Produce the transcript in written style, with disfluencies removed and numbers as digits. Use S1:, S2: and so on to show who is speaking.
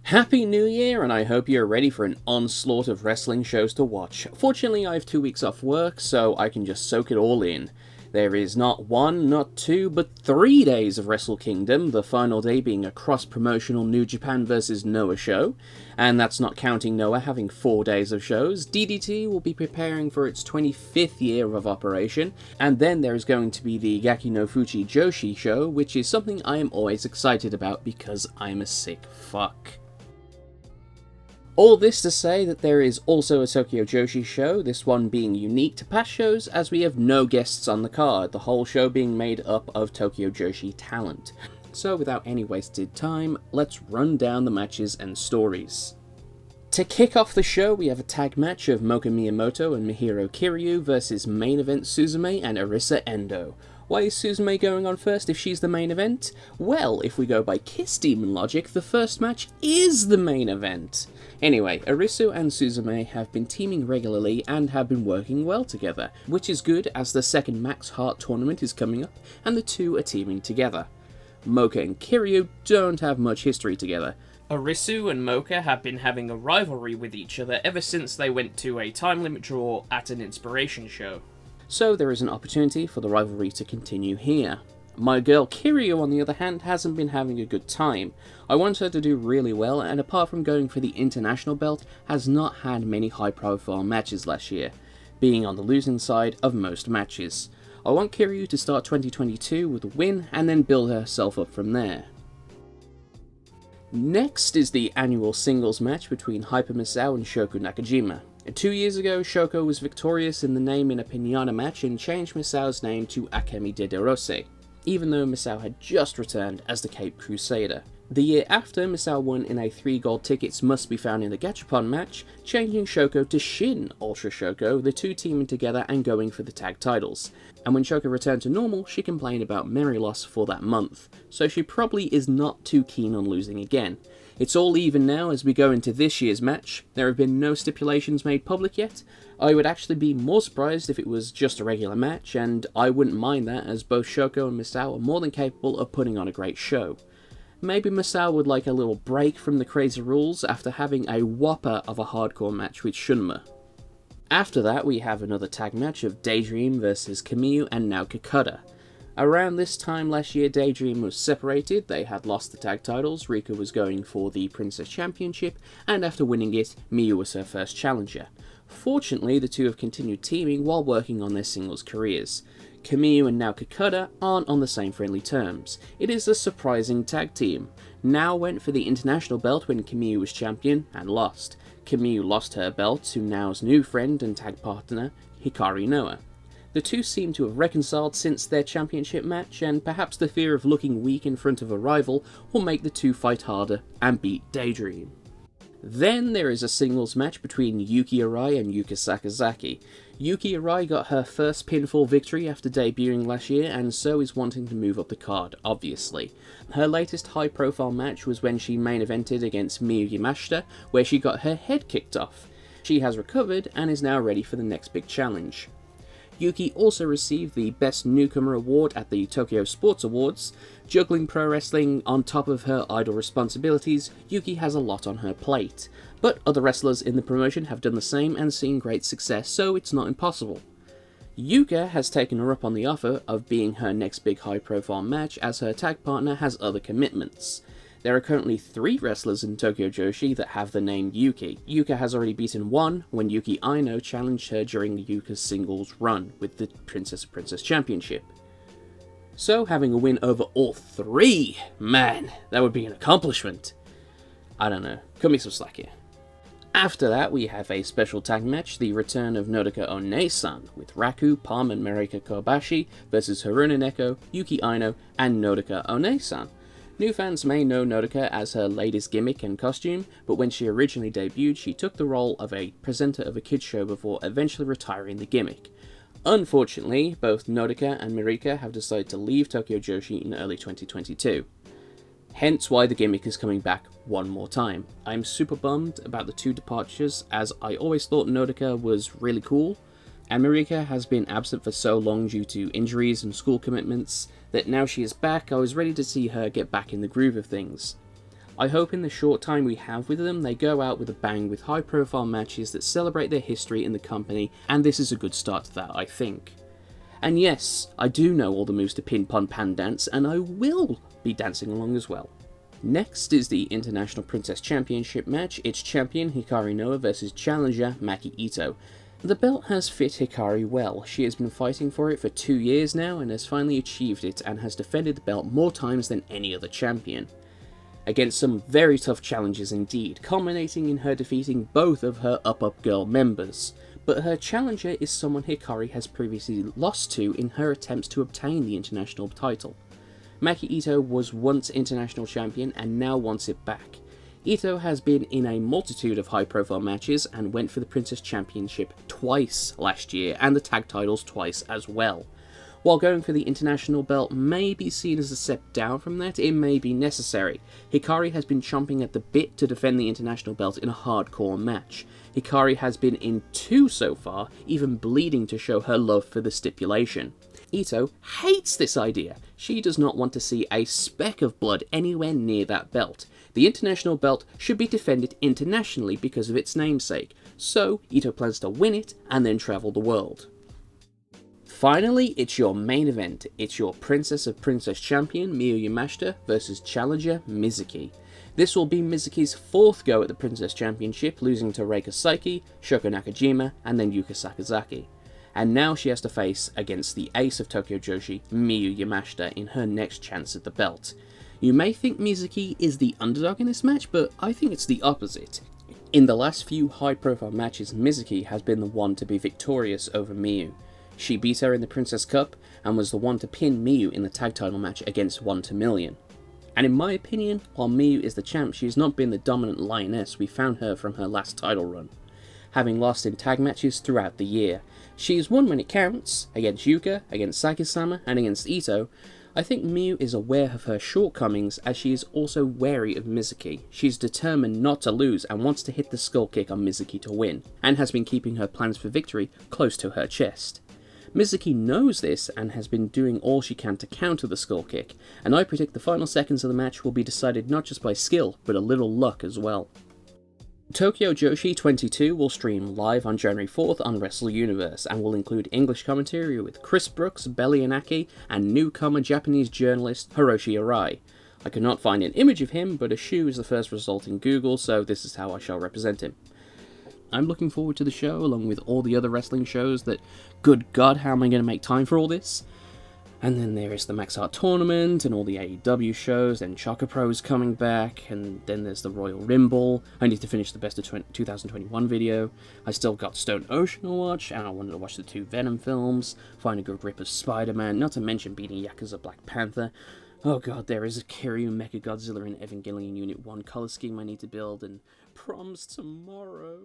S1: Happy New Year, and I hope you're ready for an onslaught of wrestling shows to watch. Fortunately, I have 2 weeks off work, so I can just soak it all in. There is not one, not two, but 3 days of Wrestle Kingdom, the final day being a cross-promotional New Japan vs. Noah show, and that's not counting Noah having 4 days of shows. DDT will be preparing for its 25th year of operation, and then there is going to be the Gaki no Fuchi Joshi show, which is something I am always excited about because I'm a sick fuck. All this to say that there is also a Tokyo Joshi show, this one being unique to past shows as we have no guests on the card, the whole show being made up of Tokyo Joshi talent. So without any wasted time, let's run down the matches and stories. To kick off the show, we have a tag match of Moka Miyamoto and Mihiro Kiryu versus main event Suzume and Arisa Endo. Why is Suzume going on first if she's the main event? Well, if we go by Kiss Demon logic, the first match is the main event. Anyway, Arisu and Suzume have been teaming regularly and have been working well together, which is good as the second Max Heart tournament is coming up and the two are teaming together. Moka and Kiryu don't have much history together. Arisu and Moka have been having a rivalry with each other ever since they went to a time limit draw at an Inspiration show. So there is an opportunity for the rivalry to continue here. My girl Kiryu, on the other hand, hasn't been having a good time. I want her to do really well, and apart from going for the international belt, has not had many high-profile matches last year, being on the losing side of most matches. I want Kiryu to start 2022 with a win, and then build herself up from there. Next is the annual singles match between hyper-misao and Shoko Nakajima. 2 years ago, Shoko was victorious in the name in a Piñata match and changed Misao's name to Akemi Dedorose, even though Misao had just returned as the Cape Crusader. The year after, Misao won in a 3 gold tickets must be found in the Gachapon match, changing Shoko to Shin Ultra Shoko, the two teaming together and going for the tag titles. And when Shoko returned to normal, she complained about memory loss for that month, so she probably is not too keen on losing again. It's all even now as we go into this year's match. There have been no stipulations made public yet. I would actually be more surprised if it was just a regular match, and I wouldn't mind that as both Shoko and Misao are more than capable of putting on a great show. Maybe Misao would like a little break from the crazy rules after having a whopper of a hardcore match with Shunma. After that, we have another tag match of Daydream versus Kamyu and Naoki Kota. Around this time last year, Daydream was separated, they had lost the tag titles, Rika was going for the Princess Championship, and after winning it, Miyu was her first challenger. Fortunately, the two have continued teaming while working on their singles careers. Kamyu and Naoki Kota aren't on the same friendly terms. It is a surprising tag team. Nao went for the international belt when Kamyu was champion, and lost. Kamyu lost her belt to Nao's new friend and tag partner, Hikari Noa. The two seem to have reconciled since their championship match, and perhaps the fear of looking weak in front of a rival will make the two fight harder and beat Daydream. Then there is a singles match between Yuki Arai and Yuka Sakazaki. Yuki Arai got her first pinfall victory after debuting last year, and so is wanting to move up the card, obviously. Her latest high-profile match was when she main evented against Miyu Yamashita, where she got her head kicked off. She has recovered and is now ready for the next big challenge. Yuki also received the Best Newcomer award at the Tokyo Sports Awards. Juggling pro wrestling on top of her idol responsibilities, Yuki has a lot on her plate. But other wrestlers in the promotion have done the same and seen great success, so it's not impossible. Yuka has taken her up on the offer of being her next big high-profile match as her tag partner has other commitments. There are currently 3 wrestlers in Tokyo Joshi that have the name Yuki. Yuka has already beaten one when Yuki Aino challenged her during Yuka's singles run with the Princess Championship. So having a win over all 3, man, that would be an accomplishment. I don't know, cut me some slack here. After that, we have a special tag match, the return of Nodoka One-san, with Raku, Palm and Marika Kobashi versus Haruna Neko, Yuki Aino, and Nodoka One-san. New fans may know Nodoka as her latest gimmick and costume, but when she originally debuted, she took the role of a presenter of a kids show before eventually retiring the gimmick. Unfortunately, both Nodoka and Marika have decided to leave Tokyo Joshi in early 2022. Hence why the gimmick is coming back one more time. I'm super bummed about the 2 departures, as I always thought Nodoka was really cool, and Marika has been absent for so long due to injuries and school commitments that now she is back, I was ready to see her get back in the groove of things. I hope in the short time we have with them, they go out with a bang with high profile matches that celebrate their history in the company, and this is a good start to that, I think. And yes, I do know all the moves to Pin Pon Pan Dance, and I will be dancing along as well. Next is the International Princess Championship match. It's champion Hikari Noa versus challenger Maki Ito. The belt has fit Hikari well. She has been fighting for it for 2 years now and has finally achieved it and has defended the belt more times than any other champion. Against some very tough challenges indeed, culminating in her defeating both of her Up Girl members. But her challenger is someone Hikari has previously lost to in her attempts to obtain the international title. Maki Ito was once international champion and now wants it back. Ito has been in a multitude of high-profile matches and went for the Princess Championship twice last year and the tag titles twice as well. While going for the international belt may be seen as a step down from that, it may be necessary. Hikari has been chomping at the bit to defend the international belt in a hardcore match. Hikari has been in 2 so far, even bleeding to show her love for the stipulation. Ito hates this idea. She does not want to see a speck of blood anywhere near that belt. The international belt should be defended internationally because of its namesake, so Ito plans to win it and then travel the world. Finally, it's your main event. It's your Princess of Princess champion Miyu Yamashita versus challenger Mizuki. This will be Mizuki's 4th go at the Princess Championship, losing to Reika Saiki, Shoko Nakajima, and then Yuka Sakazaki. And now she has to face against the ace of Tokyo Joshi, Miyu Yamashita, in her next chance at the belt. You may think Mizuki is the underdog in this match, but I think it's the opposite. In the last few high-profile matches, Mizuki has been the one to be victorious over Miyu. She beat her in the Princess Cup, and was the one to pin Miyu in the tag title match against 1-2million. And in my opinion, while Miyu is the champ, she has not been the dominant lioness we found her from her last title run. Having lost in tag matches throughout the year, she has won when it counts, against Yuka, against Saki-sama, and against Ito. I think Miyu is aware of her shortcomings, as she is also wary of Mizuki. She's determined not to lose and wants to hit the skull kick on Mizuki to win, and has been keeping her plans for victory close to her chest. Mizuki knows this and has been doing all she can to counter the skull kick, and I predict the final seconds of the match will be decided not just by skill, but a little luck as well. Tokyo Joshi 22 will stream live on January 4th on Wrestle Universe, and will include English commentary with Chris Brooks, Belly Anaki, and newcomer Japanese journalist Hiroshi Arai. I could not find an image of him, but a shoe is the first result in Google, so this is how I shall represent him. I'm looking forward to the show, along with all the other wrestling shows that, good God, how am I going to make time for all this? And then there is the Max Art Tournament, and all the AEW shows, and Chaka Pro's coming back, and then there's the Royal Rumble. I need to finish the Best of 2021 video. I still got Stone Ocean to watch, and I wanted to watch the 2 Venom films, find a good rip of Spider-Man, not to mention beating Yakuza Black Panther. Oh god, there is a Kiryu Mechagodzilla and Evangelion Unit 1 color scheme I need to build, and proms tomorrow.